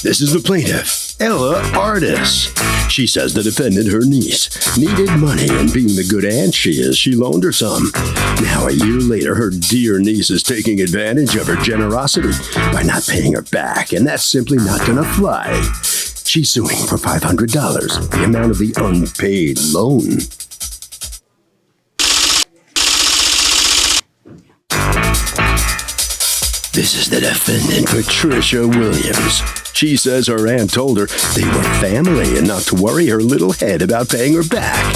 This is the plaintiff, Ella Artis. She says the defendant, her niece, needed money, and being the good aunt she is, she loaned her some. Now, a year later, her dear niece is taking advantage of her generosity by not paying her back, and that's simply not gonna fly. She's suing for $500, the amount of the unpaid loan. This is the defendant, Patricia Williams. She says her aunt told her they were family and not to worry her little head about paying her back.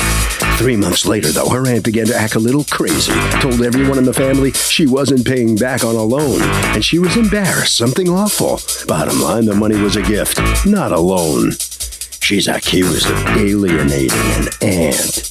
3 months later, though, her aunt began to act a little crazy, told everyone in the family she wasn't paying back on a loan, and she was embarrassed, something awful. Bottom line, the money was a gift, not a loan. She's accused of alienating an aunt.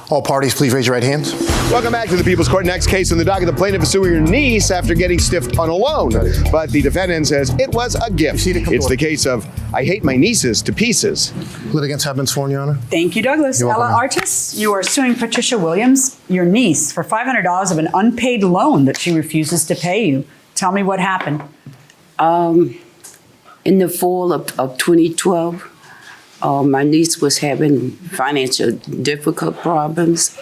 All parties, please raise your right hands. Welcome back to the People's Court. Next case in the docket, the plaintiff is suing her niece after getting stiffed on a loan. But the defendant says it was a gift. It's the case of, I hate my nieces to pieces. Litigants have been sworn, Your Honor. Thank you, Douglas. Ella Artis, you are suing Patricia Williams, your niece, for $500 of an unpaid loan that she refuses to pay you. Tell me what happened. In the fall of 2012, my niece was having financial difficult problems,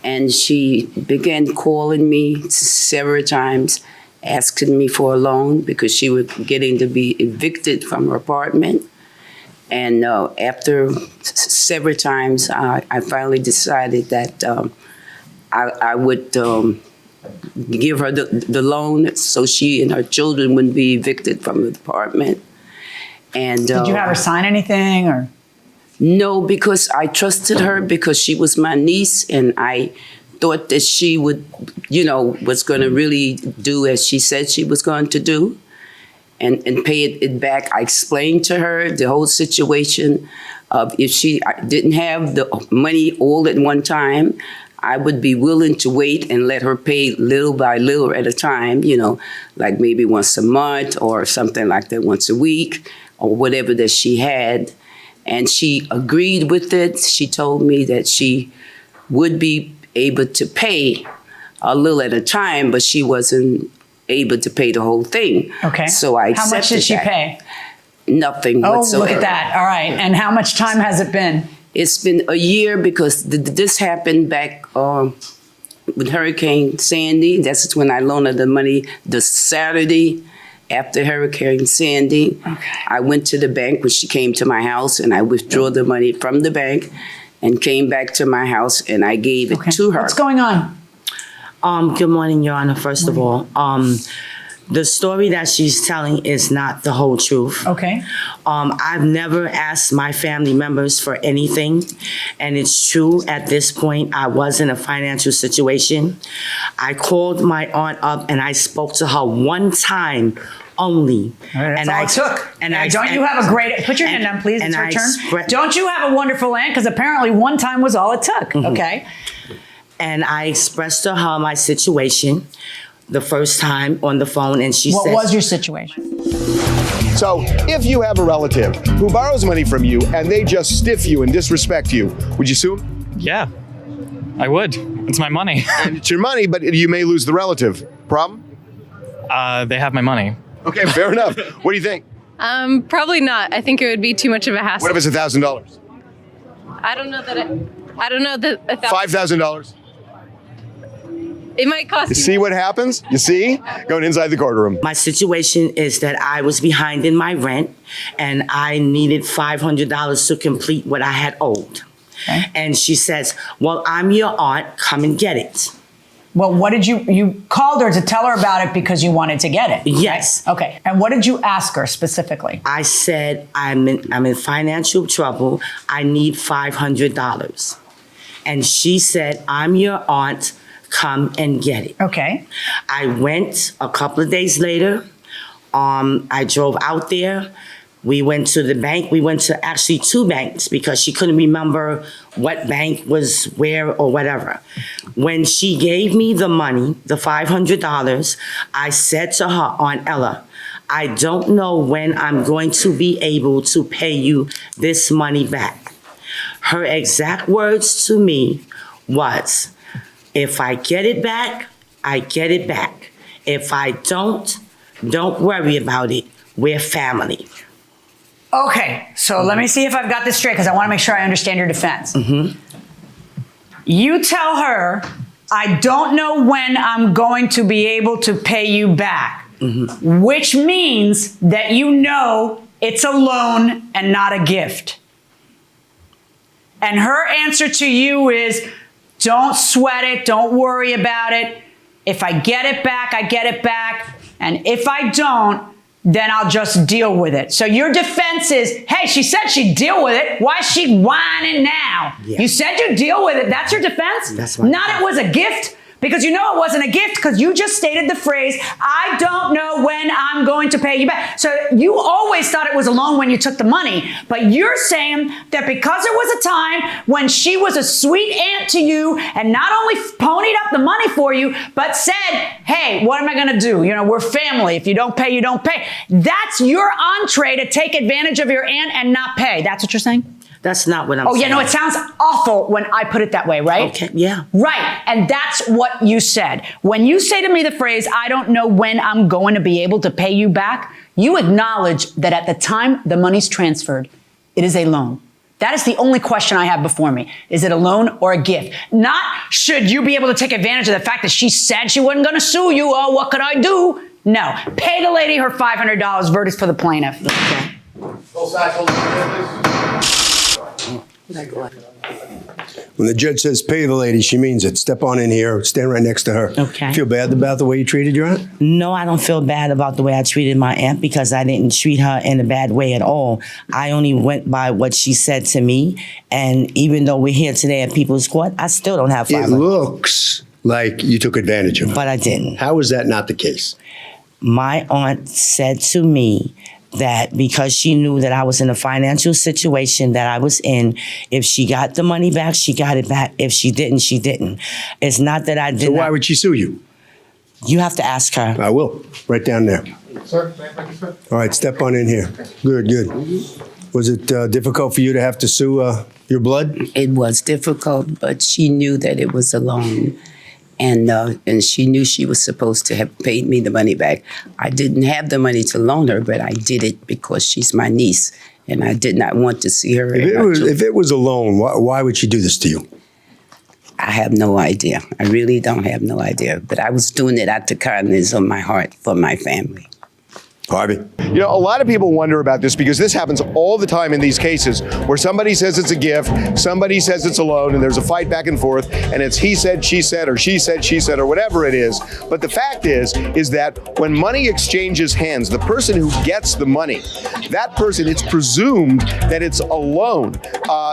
and she began calling me several times, asking me for a loan because she was getting to be evicted from her apartment. And after several times, I finally decided that I would give her the loan so she and her children wouldn't be evicted from the apartment. And did you have her sign anything, or? No, because I trusted her because she was my niece, and I thought that she would, was going to really do as she said she was going to do, and pay it back. I explained to her the whole situation of if she didn't have the money all at one time, I would be willing to wait and let her pay little by little at a time, like maybe once a month or something like that, once a week or whatever that she had. And she agreed with it. She told me that she would be able to pay a little at a time, but she wasn't able to pay the whole thing. Okay. So I accepted that. How much did she pay? Nothing whatsoever. whatsoever. Look at that. All right. And how much time has it been? It's been a year because this happened back with Hurricane Sandy. That's when I loaned her the money the Saturday after Hurricane Sandy. Okay. I went to the bank when she came to my house, and I withdrew the money from the bank and came back to my house, and I gave it to her. What's going on? Good morning, Your Honor, first of all. The story that she's telling is not the whole truth. Okay. I've never asked my family members for anything, and it's true at this point I was in a financial situation. I called my aunt up and I spoke to her one time only. That's all it took. Don't you have a great, put your hand down, please, it's her turn. Don't you have a wonderful aunt? Because apparently one time was all it took, okay? And I expressed to her my situation the first time on the phone, and she said— What was your situation? So, if you have a relative who borrows money from you and they just stiff you and disrespect you, would you sue them? Yeah, I would. It's my money. And it's your money, but you may lose the relative. Problem? They have my money. Okay, fair enough. What do you think? Probably not. I think it would be too much of a hassle. What if it's $1,000? I don't know that $5,000? It might cost you. See what happens? You see? Going inside the courtroom. My situation is that I was behind in my rent, and I needed $500 to complete what I had owed. Okay. And she says, well, I'm your aunt, come and get it. Well, what did you called her to tell her about it because you wanted to get it? Yes. Okay. And what did you ask her specifically? I said, I'm in financial trouble. I need $500. And she said, I'm your aunt, come and get it. Okay. I went a couple of days later. I drove out there. We went to the bank. We went to actually 2 banks because she couldn't remember what bank was where or whatever. When she gave me the money, the $500, I said to her, Aunt Ella, I don't know when I'm going to be able to pay you this money back. Her exact words to me was, if I get it back, I get it back. If I don't worry about it. We're family. Okay, so let me see if I've got this straight because I want to make sure I understand your defense. You tell her, I don't know when I'm going to be able to pay you back, which means that you know it's a loan and not a gift. And her answer to you is, don't sweat it, don't worry about it. If I get it back, I get it back. And if I don't, then I'll just deal with it. So your defense is, hey, she said she'd deal with it. Why is she whining now? Yeah. You said you'd deal with it. That's your defense? That's my Not it was a gift? Because you know it wasn't a gift because you just stated the phrase, I don't know when I'm going to pay you back. So you always thought it was a loan when you took the money, but you're saying that because there was a time when she was a sweet aunt to you and not only ponied up the money for you, but said, hey, what am I going to do? You know, we're family. If you don't pay, you don't pay. That's your entree to take advantage of your aunt and not pay. That's what you're saying? That's not what I'm saying. Oh, yeah, no, it sounds awful when I put it that way, right? Okay, yeah. Right, and that's what you said. When you say to me the phrase, I don't know when I'm going to be able to pay you back, you acknowledge that at the time the money's transferred, it is a loan. That is the only question I have before me. Is it a loan or a gift? Not should you be able to take advantage of the fact that she said she wasn't going to sue you. Oh, what could I do? No, pay the lady her $500, verdict for the plaintiff. Okay. When the judge says pay the lady, she means it. Step on in here. Stand right next to her. Okay. Feel bad about the way you treated your aunt? No, I don't feel bad about the way I treated my aunt because I didn't treat her in a bad way at all. I only went by what she said to me. And even though we're here today at People's Court, I still don't have It 500. looks like you took advantage of her. But I didn't. How is that not the case? My aunt said to me that because she knew that I was in a financial situation that I was in, if she got the money back, she got it back. If she didn't, she didn't. It's not that I did So why would she sue you? You have to ask her. I will. Right down there. Sir, All right, step on in here. Good, good. Was it difficult for you to have to sue your blood? It was difficult, but she knew that it was a loan. And she knew she was supposed to have paid me the money back. I didn't have the money to loan her, but I did it because she's my niece, and I did not want to see her. If it was a loan, why would she do this to you? I have no idea. I really don't have no idea. But I was doing it out the kindness of my heart for my family. Harvey? You know, a lot of people wonder about this because this happens all the time in these cases where somebody says it's a gift, somebody says it's a loan, and there's a fight back and forth, and it's he said, she said, or she said, she said, or whatever it is. But the fact is that when money exchanges hands, the person who gets the money, that person, it's presumed that it's a loan,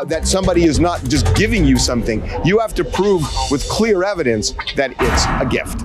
that somebody is not just giving you something. You have to prove with clear evidence that it's a gift.